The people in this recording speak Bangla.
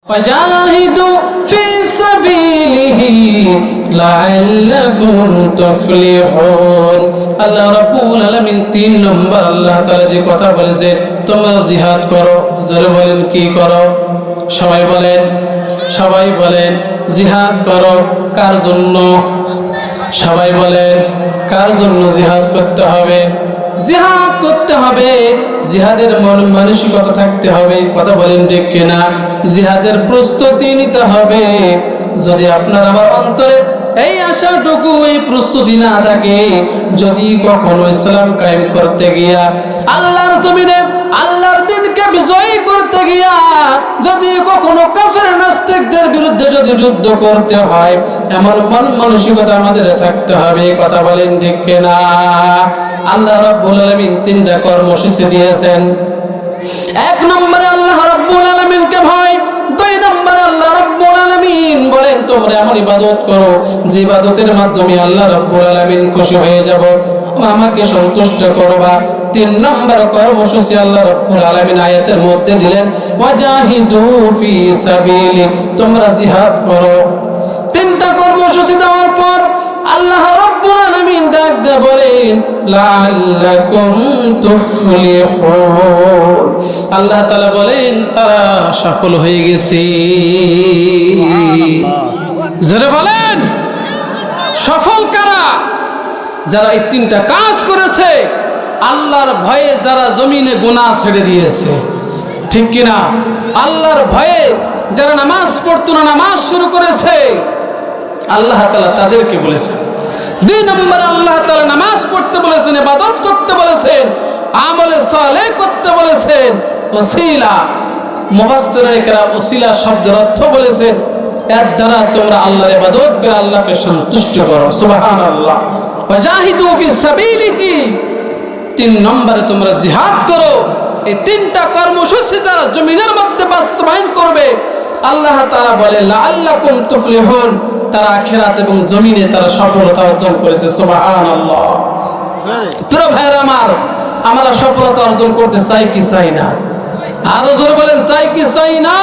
وجاهدوا في سبيله لعلكم تفلحون আল্লাহ রাব্বুল আলামিন 3 নম্বর আল্লাহ তাআলা যে কথা বলেছে তোমরা জিহাদ করো। জোরে বলেন কি করো? সবাই বলেন জিহাদ করো। কার জন্য? সবাই বলেন কার জন্য জিহাদ করতে হবে? জিহাদ করতে হবে, জিহাদের মানসিকতা থাকতে হবে। কথা বলেন ঠিক কিনা? জিহাদের প্রস্তুতি নিতে হবে। যদি আপনার আমার অন্তরে এই আশাটুকু, এই প্রস্তুতি না থাকে, যদি কখনো ইসলাম কায়েম করতে গিয়া, আল্লাহর জমিনে আল্লাহর দিনকে বিজয়ী করতে গিয়া যদি কখনো কাফের নাস্তিকদের বিরুদ্ধে যদি যুদ্ধ করতে হয়, এমন মানসিকতা আমাদের থাকতে হবে। কথা বলেন ঠিক কিনা? আল্লাহ রাব্বুল আলামিন 3টা কর্মসূচি দিয়েছেন। 1 নম্বরে আল্লাহ রাব্বুল আলামিনকে ভয়, 2 নম্বরে আল্লাহ রাব্বুল আলামিন বলেন তোমরা এমন ইবাদত করো যে ইবাদতের মাধ্যমে আল্লাহ রাব্বুল আলামিন খুশি হয়ে যাব, আমাকে সন্তুষ্ট করবা। 3 নম্বর কর্মসূচি আল্লাহ রাব্বুল আলামিন আয়াতের মধ্যে দিলেন, ওয়াজাহিদু ফি সাবিলি, তোমরা জিহাদ করো। 3টা কর্মসূচি দেওয়ার পর আল্লাহ রাব্বুল আলামিন ডাক দিয়ে বলেন লাআল্লাকুম তুফলিহুন, আল্লাহ তাআলা বলেন তারা সফল হয়ে গেছে। জোরে বলেন সফল কারা? যারা এই 3টা কাজ করেছে, আল্লাহর ভয়ে যারা জমিনে গুনাহ ছেড়ে দিয়েছে, ঠিক কিনা? আল্লাহর ভয়ে যারা নামাজ পড়তো না, নামাজ শুরু করেছে, আল্লাহ তাআলা তাদেরকে বলেছেন। 2 নম্বরে আল্লাহ তাআলা নামাজ পড়তে বলেছেন, ইবাদত করতে বলেছেন, আমলে সালেহ করতে বলেছেন। ওসিলা, মুফাসসিরিন কেরাম ওসিলা শব্দের অর্থ বলেছেন এর দ্বারা তোমরা আল্লাহর ইবাদত করে আল্লাহকে সন্তুষ্ট করো। সুবহানাল্লাহ। ওয়াজাহিদু ফি সাবিলিহি, 3 নম্বরে তোমরা জিহাদ করো। এই 3টা কর্মসূচি যারা জমিনের মধ্যে বাস্তবায়ন করবে, আল্লাহ তাআলা বলে লাআল্লাকুম তুফলিহুন, তারা আখিরাত এবং জমিনে তারা সফলতা অর্জন করেছে। সুবহানাল্লাহ। প্রিয় ভাইরা আমার, আমরা সফলতা অর্জন করতে চাই কি চাই না? আরো জোরে বলেন চাই কি চাই না?